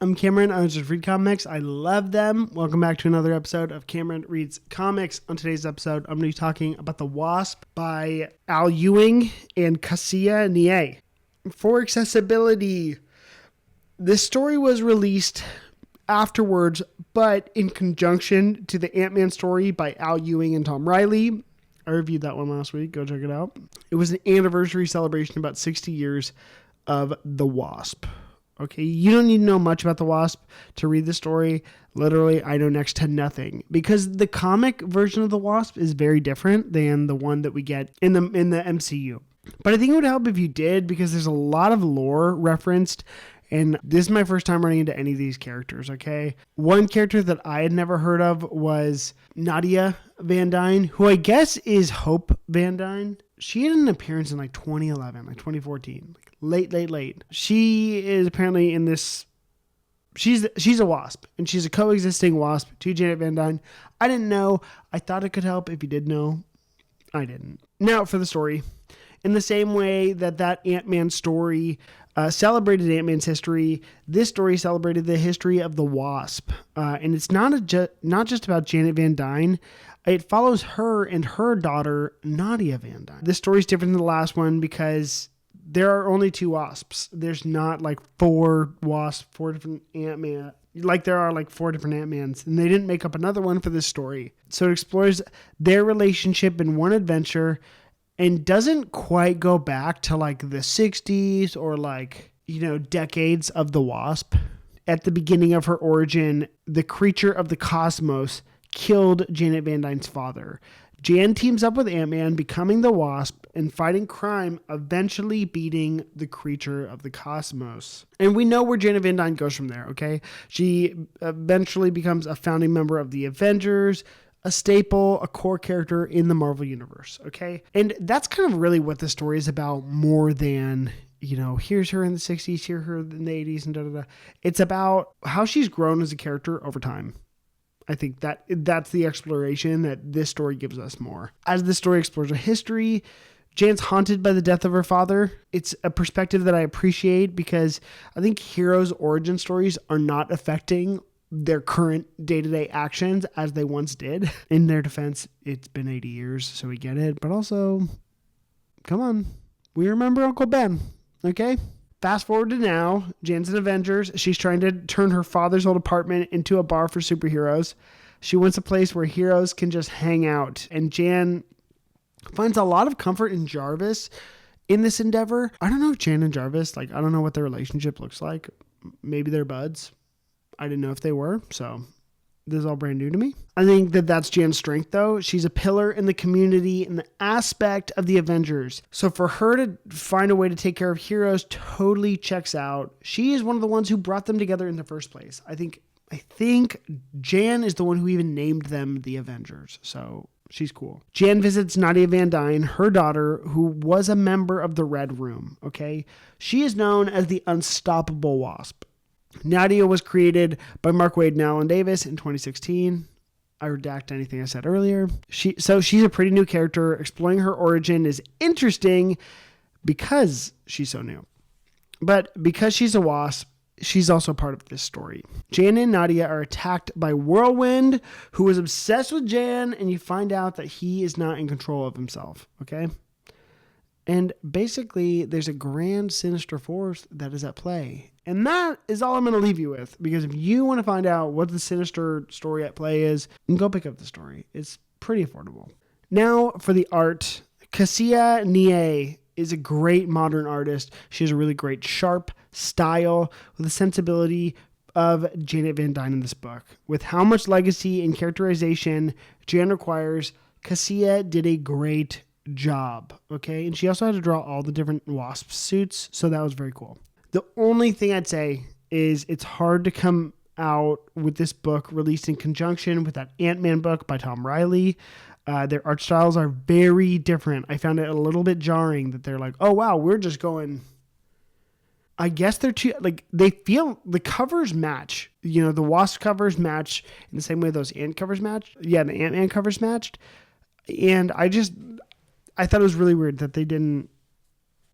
I'm Cameron. I just read comics. I love them. Welcome back to another episode of Cameron Reads Comics. On today's episode, I'm going to be talking about The Wasp by Ewing and Kasia. For accessibility, this story was released afterwards, but in conjunction to the Ant-Man story by Al Ewing and Tom Riley. I reviewed that one last week. Go check it out. It was an anniversary celebration, about 60 years of The Wasp. Okay, you don't need to know much about The Wasp to read the story. Literally, I know next to nothing because the comic version of The Wasp is very different than the one that we get in the MCU. But I think it would help if you did because there's a lot of lore referenced, and this is my first time running into any of these characters, okay? One character that I had never heard of was Nadia Van Dyne, who I guess is Hope Van Dyne. She had an appearance in 2011, 2014, late. She is apparently in this. She's a wasp, and she's a coexisting wasp to Janet Van Dyne. I didn't know. I thought it could help if you did know. I didn't. Now for the story. In the same way that Ant-Man story celebrated Ant-Man's history, this story celebrated the history of the Wasp. And it's not just about Janet Van Dyne. It follows her and her daughter, Nadia Van Dyne. This story is different than the last one because there are only 2 wasps. There's not 4 wasps, 4 different Ant-Man. There are 4 different Ant-Mans, and they didn't make up another one for this story. So it explores their relationship in one adventure and doesn't quite go back to the 60s or decades of the Wasp. At the beginning of her origin, the creature of the cosmos killed Janet Van Dyne's father. Jan teams up with Ant-Man, becoming the Wasp and fighting crime, eventually beating the creature of the cosmos. And we know where Janet Van Dyne goes from there, okay? She eventually becomes a founding member of the Avengers, a staple, a core character in the Marvel Universe, okay? And that's kind of really what the story is about more than, here's her in the 60s, here's her in the 80s, and da-da-da. It's about how she's grown as a character over time. I think that's the exploration that this story gives us more. As the story explores her history, Jan's haunted by the death of her father. It's a perspective that I appreciate because I think heroes' origin stories are not affecting their current day-to-day actions as they once did. In their defense, it's been 80 years, so we get it. But also, come on, we remember Uncle Ben, okay? Fast forward to now, Jan's in Avengers. She's trying to turn her father's old apartment into a bar for superheroes. She wants a place where heroes can just hang out. And Jan finds a lot of comfort in Jarvis in this endeavor. I don't know if Jan and Jarvis, I don't know what their relationship looks like. Maybe they're buds. I didn't know if they were, so this is all brand new to me. I think that's Jan's strength, though. She's a pillar in the community and the aspect of the Avengers. So for her to find a way to take care of heroes totally checks out. She is one of the ones who brought them together in the first place. I think Jan is the one who even named them the Avengers, so she's cool. Jan visits Nadia Van Dyne, her daughter, who was a member of the Red Room, okay? She is known as the Unstoppable Wasp. Nadia was created by Mark Waid and Alan Davis in 2016. I redact anything I said earlier. She's a pretty new character. Exploring her origin is interesting because she's so new. But because she's a wasp, she's also part of this story. Jan and Nadia are attacked by Whirlwind, who is obsessed with Jan, and you find out that he is not in control of himself, okay? And basically, there's a grand sinister force that is at play. And that is all I'm going to leave you with. Because if you want to find out what the sinister story at play is, go pick up the story. It's pretty affordable. Now for the art. Kasia is a great modern artist. She has a really great sharp style with a sensibility of Janet Van Dyne in this book. With how much legacy and characterization Jan requires, Kasia did a great job, okay? And she also had to draw all the different wasp suits, so that was very cool. The only thing I'd say is it's hard to come out with this book released in conjunction with that Ant-Man book by Tom Riley. Their art styles are very different. I found it a little bit jarring that they're like, oh wow, we're just going... I guess they're too, they feel the covers match. The Wasp covers match in the same way those Ant covers match. Yeah, the Ant-Man covers matched. And I thought it was really weird that they didn't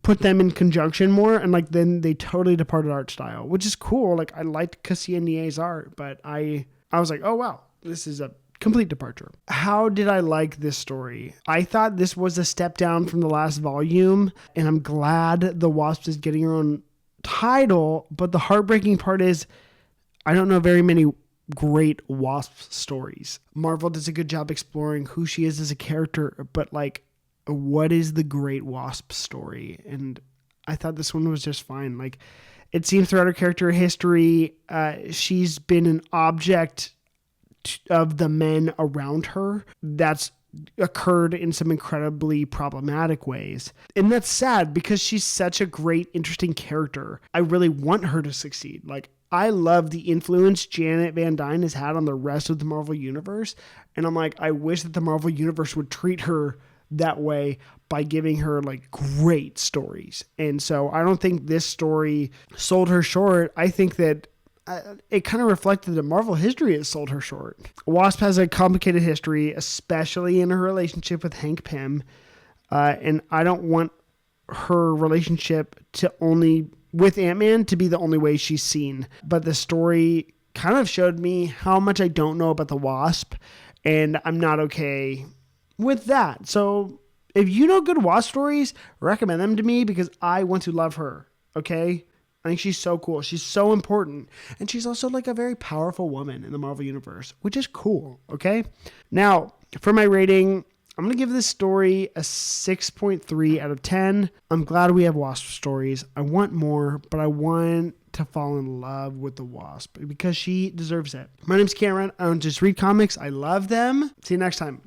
put them in conjunction more, and like then they totally departed art style, which is cool. Like I liked Kasia and Nie's art, but I was like, oh wow, this is a complete departure. How did I like this story? I thought this was a step down from the last volume, and I'm glad the Wasp is getting her own title, but the heartbreaking part is I don't know very many great Wasp stories. Marvel does a good job exploring who she is as a character, but like, what is the great Wasp story? And I thought this one was just fine. Like, it seems throughout her character history, she's been an object of the men around her that's occurred in some incredibly problematic ways. And that's sad because she's such a great, interesting character. I really want her to succeed. Like, I love the influence Janet Van Dyne has had on the rest of the Marvel Universe. And I'm like, I wish that the Marvel Universe would treat her that way by giving her like great stories. And so I don't think this story sold her short. I think that it kind of reflected that Marvel history has sold her short. Wasp has a complicated history, especially in her relationship with Hank Pym. And I don't want her relationship to only with Ant-Man to be the only way she's seen. But the story kind of showed me how much I don't know about the Wasp, and I'm not okay with that. So if you know good Wasp stories, recommend them to me because I want to love her. Okay? I think she's so cool. She's so important. And she's also like a very powerful woman in the Marvel Universe, which is cool. Okay? Now, for my rating, I'm going to give this story a 6.3 out of 10. I'm glad we have Wasp stories. I want more, but I want to fall in love with the Wasp because she deserves it. My name's Cameron. I don't just read comics. I love them. See you next time.